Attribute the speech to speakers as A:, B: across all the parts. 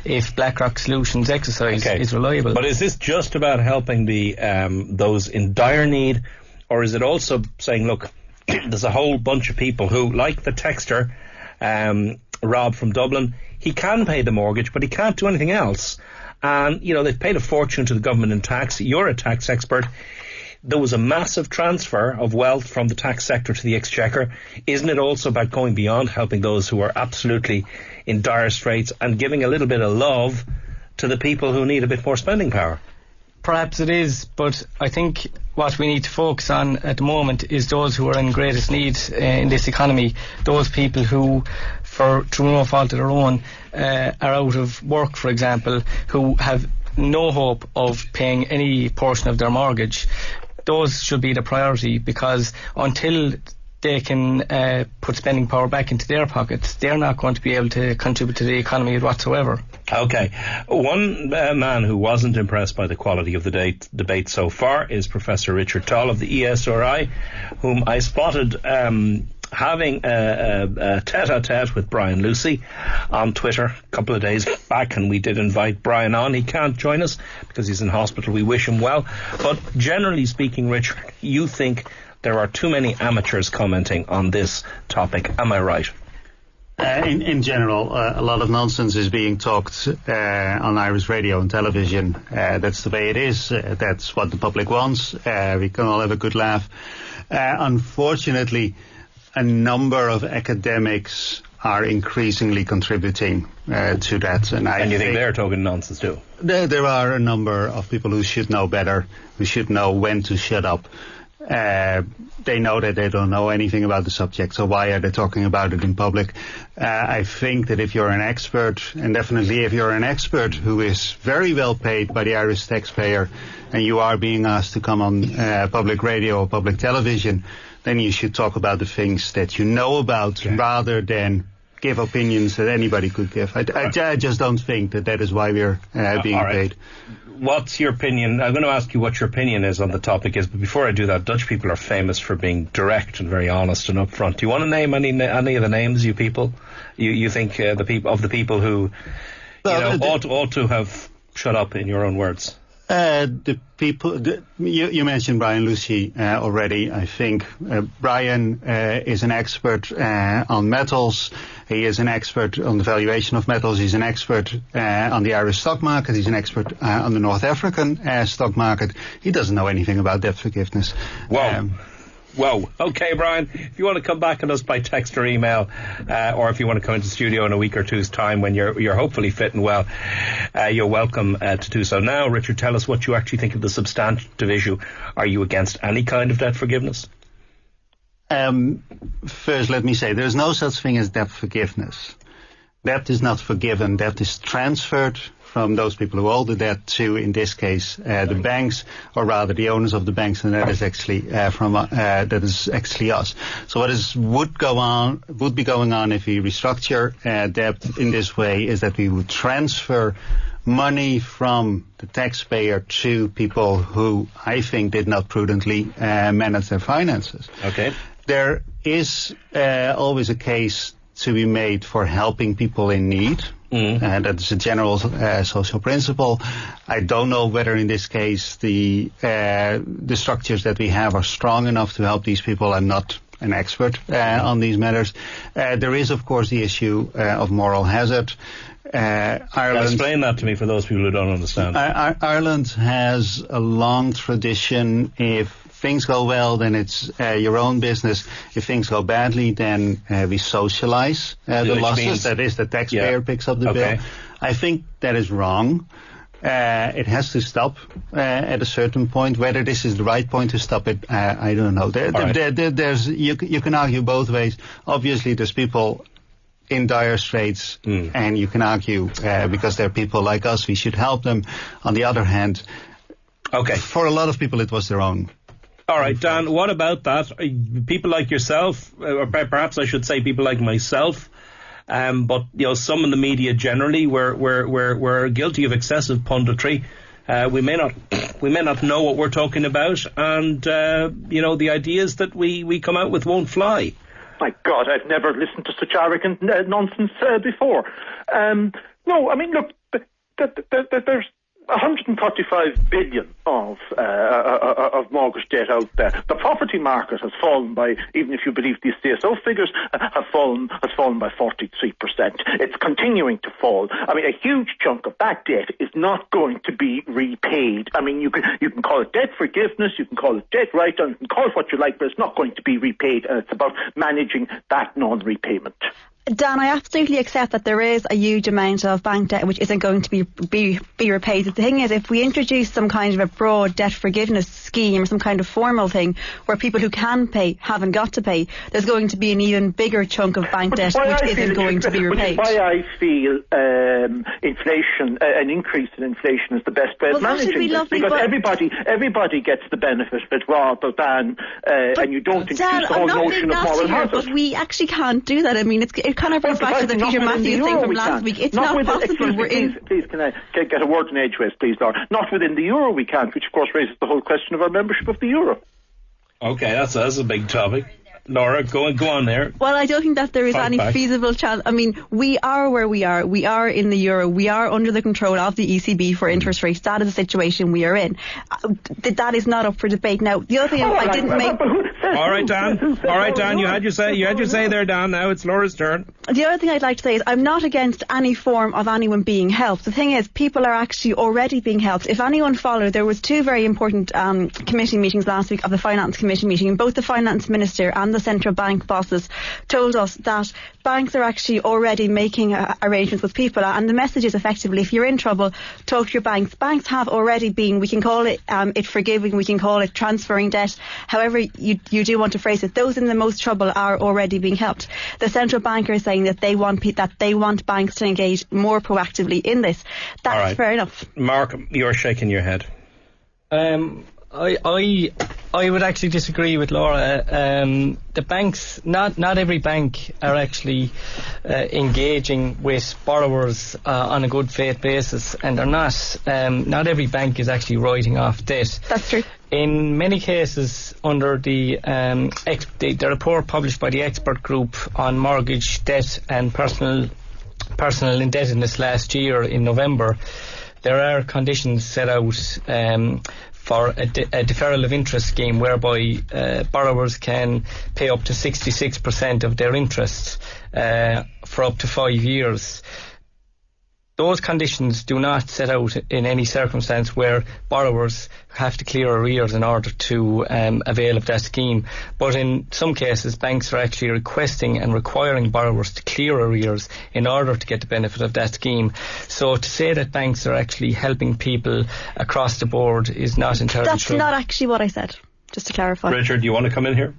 A: if BlackRock Solutions exercise is reliable.
B: But is this just about helping the those in dire need, or is it also saying, look, there's a whole bunch of people who, like the texter, Rob from Dublin, he can pay the mortgage, but he can't do anything else. And, they've paid a fortune to the government in tax. You're a tax expert. There was a massive transfer of wealth from the tax sector to the exchequer. Isn't it also about going beyond helping those who are absolutely in dire straits and giving a little bit of love to the people who need a bit more spending power?
A: Perhaps it is, but I think what we need to focus on at the moment is those who are in greatest need in this economy, those people who, through no fault of their own, are out of work, for example, who have no hope of paying any portion of their mortgage. Those should be the priority, because until they can put spending power back into their pockets, they're not going to be able to contribute to the economy whatsoever.
B: Okay. One man who wasn't impressed by the quality of the debate so far is Professor Richard Tull of the ESRI, whom I spotted having a tete-a-tete with Brian Lucy on Twitter a couple of days back, and we did invite Brian on. He can't join us because he's in hospital. We wish him well. But generally speaking, Richard, you think there are too many amateurs commenting on this topic. Am I right?
C: In general, a lot of nonsense is being talked on Irish radio and television. That's the way it is. That's what the public wants. We can all have a good laugh. Unfortunately, a number of academics are increasingly contributing to that.
B: And you think they're talking nonsense too?
C: There are a number of people who should know better, who should know when to shut up. They know that they don't know anything about the subject, so why are they talking about it in public? I think that if you're an expert, and definitely if you're an expert who is very well paid by the Irish taxpayer, and you are being asked to come on public radio or public television, then you should talk about the things that you know about, rather than give opinions that anybody could give. I just don't think that is why we're being paid.
B: What's your opinion? I'm going to ask you what your opinion is on the topic is, but before I do that, Dutch people are famous for being direct and very honest and upfront. Do you want to name any of the names you think the people who ought to have shut up, in your own words?
C: The people, you mentioned Brian Lucy already. I think Brian is an expert on metals. He is an expert on the valuation of metals. He's an expert on the Irish stock market. He's an expert on the North African stock market. He doesn't know anything about debt forgiveness.
B: Wow. Whoa. Okay, Brian, if you want to come back on us by text or email, or if you want to come into the studio in a week or two's time when you're hopefully fit and well, you're welcome to do so. Now, Richard, tell us what you actually think of the substantive issue. Are you against any kind of debt forgiveness?
C: First, let me say, there's no such thing as debt forgiveness. Debt is not forgiven. Debt is transferred from those people who owe the debt to, in this case, the banks, or rather the owners of the banks, and that is actually that is actually us. So what would be going on if we restructure debt in this way is that we would transfer money from the taxpayer to people who I think did not prudently manage their finances.
B: Okay.
C: There is always a case to be made for helping people in need. That is a general social principle. I don't know whether in this case the structures that we have are strong enough to help these people. I'm not an expert on these matters. There is, of course, the issue of moral hazard.
B: Ireland, explain that to me for those people who don't understand.
C: Ireland has a long tradition. If things go well, then it's your own business. If things go badly, then we socialize the losses. That is, the taxpayer picks up the bill. I think that is wrong. It has to stop at a certain point. Whether this is the right point to stop it, I don't know. You can argue both ways. Obviously, there's people in dire straits, and you can argue because they're people like us, we should help them. On the other hand, for a lot of people, it was their own.
B: All right, Dan, what about that? People like yourself, or perhaps I should say people like myself, but some in the media generally were guilty of excessive punditry. We may not know what we're talking about, and the ideas that we come out with won't fly.
D: My God, I've never listened to such arrogant nonsense before. No, I mean, look, there's 135 billion of mortgage debt out there. The property market has fallen by, even if you believe these CSO figures, has fallen by 43%. It's continuing to fall. I mean, a huge chunk of that debt is not going to be repaid. I mean, you can call it debt forgiveness, you can call it debt write-down, you can call it what you like, but it's not going to be repaid, and it's about managing that non-repayment.
E: Dan, I absolutely accept that there is a huge amount of bank debt which isn't going to be repaid. The thing is, if we introduce some kind of a broad debt forgiveness scheme or some kind of formal thing where people who can pay haven't got to pay, there's going to be an even bigger chunk of bank debt which isn't going to be repaid.
D: Which is why I feel inflation, an increase in inflation is the best way of managing this, because everybody gets the benefit of it rather than, and you don't introduce the whole notion of moral hazard.
E: But we actually can't do that. I mean, it kind of brings back to the Peter Matthews thing from last week. It's not possible.
D: Please, can I get a word in edgeways, please, Laura? Not within the euro we can't, which of course raises the whole question of our membership of the euro.
B: Okay, that's a big topic. Laura, go on there.
E: Well, I don't think that there is any feasible chance. I mean, we are where we are. We are in the euro. We are under the control of the ECB for interest rates. That is the situation we are in. That is not up for debate. Now, the other thing I didn't make...
B: All right, Dan, you had your say there, Dan. Now it's Laura's turn.
E: The other thing I'd like to say is I'm not against any form of anyone being helped. The thing is, people are actually already being helped. If anyone followed, there was two very important committee meetings last week of the Finance Committee meeting, and both the Finance Minister and the central bank bosses told us that banks are actually already making arrangements with people, and the message is effectively, if you're in trouble, talk to your banks. Banks have already been, we can call it forgiving, we can call it transferring debt, however you do want to phrase it. Those in the most trouble are already being helped. The central banker is saying that they want banks to engage more proactively in this. That's fair enough.
B: Mark, you're shaking your head.
A: I would actually disagree with Laura. The banks, not every bank are actually engaging with borrowers on a good faith basis, and they're not. Not every bank is actually writing off debt.
E: That's true.
A: In many cases, under the report published by the expert group on mortgage debt and personal indebtedness last year in November, there are conditions set out for a deferral of interest scheme whereby borrowers can pay up to 66% of their interest for up to 5 years. Those conditions do not set out in any circumstance where borrowers have to clear arrears in order to avail of that scheme. But in some cases, banks are actually requesting and requiring borrowers to clear arrears in order to get the benefit of that scheme. So to say that banks are actually helping people across the board is not entirely true.
E: That's not actually what I said, just to clarify.
B: Richard, do you want to come in here?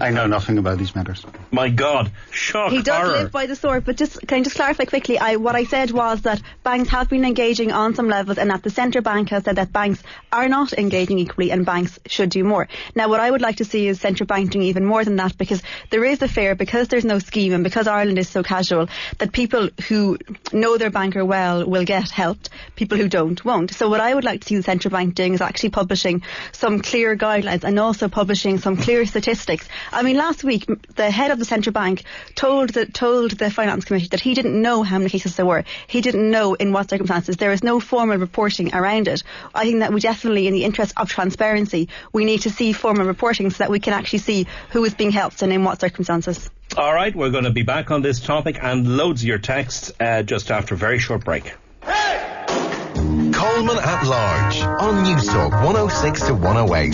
C: I know nothing about these matters.
B: My God, shock,
E: He does
B: horror.
E: live by the sword, but can I just clarify quickly? What I said was that banks have been engaging on some levels, and that the central bank has said that banks are not engaging equally and banks should do more. Now, what I would like to see is central bank doing even more than that, because there is a fear, because there's no scheme and because Ireland is so casual, that people who know their banker well will get helped, people who don't won't. So what I would like to see the central bank doing is actually publishing some clear guidelines and also publishing some clear statistics. I mean, last week, the head of the central bank told the finance committee that he didn't know how many cases there were. He didn't know in what circumstances. There is no formal reporting around it. I think that we definitely, in the interest of transparency, we need to see formal reporting so that we can actually see who is being helped and in what circumstances.
B: All right, we're going to be back on this topic and loads of your texts just after a very short break.
F: Hey! Coleman at Large on News Talk 106 to 108.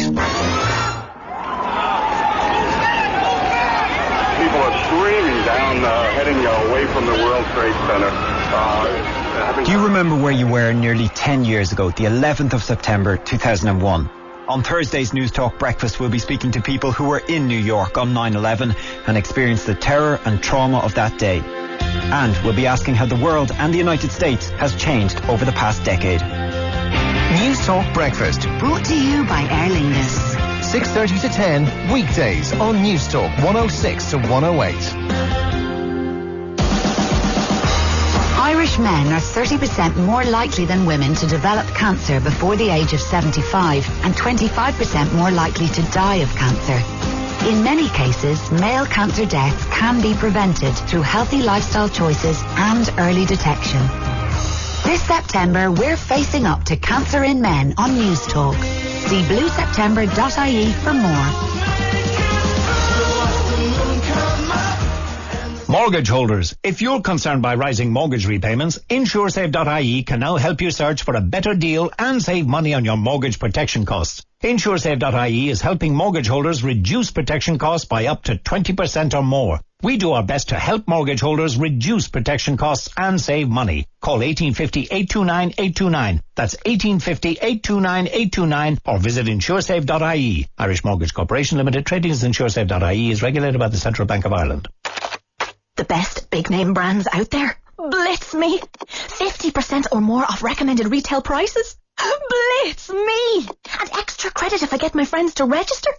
G: People are screaming down, heading away from the World Trade Center.
H: Do you remember where you were nearly 10 years ago, the 11th of September 2001? On Thursday's News Talk Breakfast, we'll be speaking to people who were in New York on 9/11 and experienced the terror and trauma of that day. And we'll be asking how the world and the United States has changed over the past decade.
F: News Talk Breakfast,
I: brought to you by Aer Lingus.
F: 6:30 to 10, weekdays on News Talk 106 to 108.
I: Irish men are 30% more likely than women to develop cancer before the age of 75 and 25% more likely to die of cancer. In many cases, male cancer deaths can be prevented through healthy lifestyle choices and early detection. This September, we're facing up to cancer in men on News Talk. See blueseptember.ie for more.
J: Mortgage holders, if you're concerned by rising mortgage repayments, InsureSafe.ie can now help you search for a better deal and save money on your mortgage protection costs. InsureSafe.ie is helping mortgage holders reduce protection costs by up to 20% or more. We do our best to help mortgage holders reduce protection costs and save money. Call 1850-829-829. That's 1850-829-829 or visit insuresafe.ie. Irish Mortgage Corporation Limited, trading as insuresafe.ie, is regulated by the Central Bank of Ireland.
K: The best big name brands out there? Blitz me! 50% or more off recommended retail prices? Blitz me! And extra credit if I get my friends to register?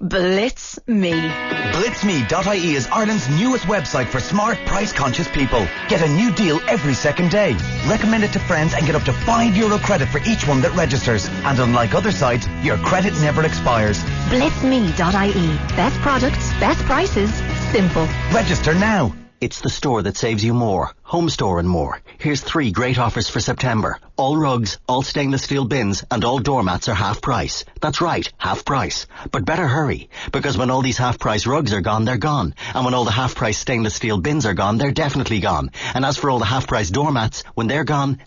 K: Blitz me.
L: BlitzMe.ie is Ireland's newest website for smart, price-conscious people. Get a new deal every second day. Recommend it to friends and get up to €5 credit for each one that registers. And unlike other sites, your credit never expires.
K: BlitzMe.ie. Best products, best prices, simple.
L: Register now.
M: It's the store that saves you more. Home Store and more. Here's 3 great offers for September. All rugs, all stainless steel bins, and all doormats are half price. That's right, half price. But better hurry, because when all these half price rugs are gone, they're gone. And when all the half price stainless steel bins are gone, they're definitely gone. And as for all the half price doormats, when they're gone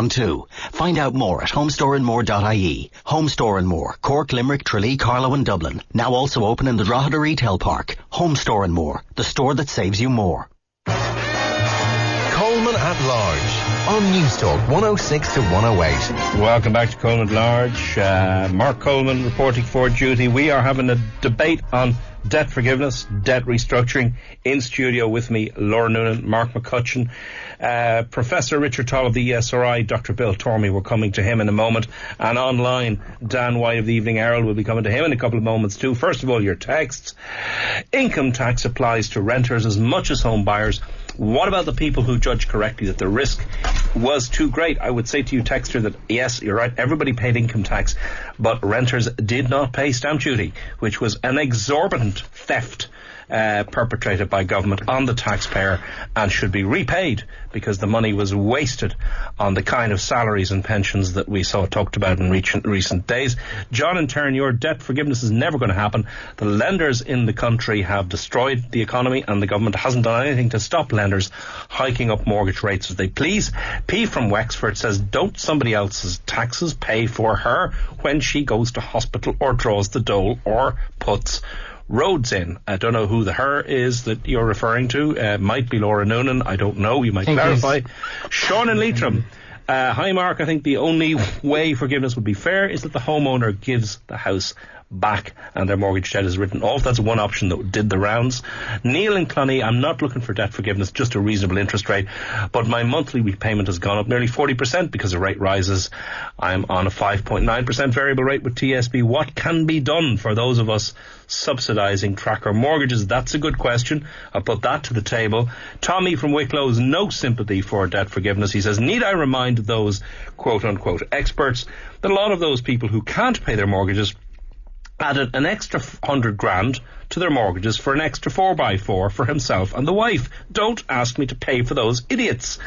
M: too. Find out more at homestoreandmore.ie. Home Store and More. Cork, Limerick, Tralee, Carlow and Dublin. Now also open in the Drogheda Retail Park. Home Store and More. The store that saves you more.
F: Coleman at Large on News Talk 106 to 108.
B: Welcome back to Coleman at Large. Mark Coleman reporting for duty. We are having a debate on debt forgiveness, debt restructuring. In studio with me, Laura Noonan, Mark McCutcheon, Professor Richard Toll of the ESRI, Dr. Bill Tormey. We're coming to him in a moment. And online, Dan White of the Evening Herald will be coming to him in a couple of moments too. First of all, your texts. Income tax applies to renters as much as home buyers. What about the people who judge correctly that the risk was too great? I would say to you, texter, that yes, you're right, everybody paid income tax, but renters did not pay stamp duty, which was an exorbitant theft perpetrated by government on the taxpayer and should be repaid because the money was wasted on the kind of salaries and pensions that we saw talked about in recent days. John, in turn, your debt forgiveness is never going to happen. The lenders in the country have destroyed the economy and the government hasn't done anything to stop lenders hiking up mortgage rates as they please. P from Wexford says, don't somebody else's taxes pay for her when she goes to hospital or draws the dole or puts roads in. I don't know who the her is that you're referring to. Might be Laura Noonan. I don't know. You might clarify. Sean in Leitrim. Hi, Mark. I think the only way forgiveness would be fair is that the homeowner gives the house back and their mortgage debt is written off. That's one option that did the rounds. Neil in Clonee, I'm not looking for debt forgiveness, just a reasonable interest rate, but my monthly repayment has gone up nearly 40% because the rate rises. I'm on a 5.9% variable rate with TSB. What can be done for those of us subsidising tracker mortgages? That's a good question. I'll put that to the table. Tommy from Wicklow has no sympathy for debt forgiveness. He says, need I remind those quote-unquote experts that a lot of those people who can't pay their mortgages added an extra 100 grand to their mortgages for an extra 4x4 for himself and the wife. Don't ask me to pay for those idiots.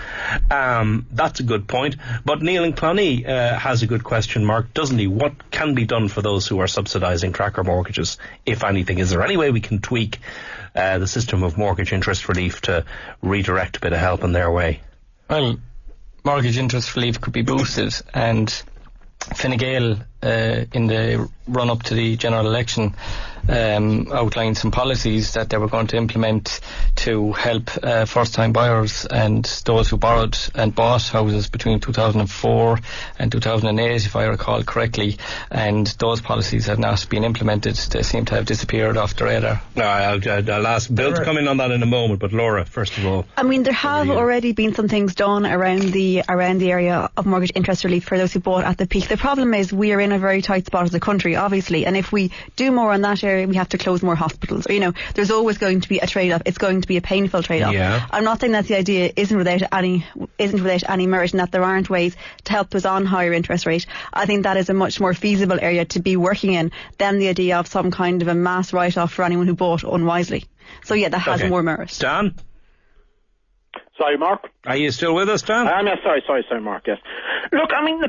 B: That's a good point. But Neil in Clonee has a good question, Mark, doesn't he? What can be done for those who are subsidising tracker mortgages, if anything? Is there any way we can tweak the system of mortgage interest relief to redirect a bit of help in their way?
A: Well, mortgage interest relief could be boosted, and Fine Gael in the run-up to the general election outlined some policies that they were going to implement to help first-time buyers and those who borrowed and bought houses between 2004 and 2008, if I recall correctly, and those policies have not been implemented. They seem to have disappeared off the radar.
B: No, I'll ask Bill to come in on that in a moment, but Laura, first of all.
E: I mean, there have already been some things done around the area of mortgage interest relief for those who bought at the peak. The problem is we are in a very tight spot as a country, obviously, and if we do more on that area, we have to close more hospitals. Or, there's always going to be a trade-off. It's going to be a painful trade-off.
B: Yeah.
E: I'm not saying that the idea isn't without any merit and that there aren't ways to help us on higher interest rate. I think that is a much more feasible area to be working in than the idea of some kind of a mass write-off for anyone who bought unwisely. So yeah, that has more merit.
B: Dan?
D: Sorry, Mark.
B: Are you still with us, Dan?
D: Yeah, sorry, Mark, yes. Look, I mean,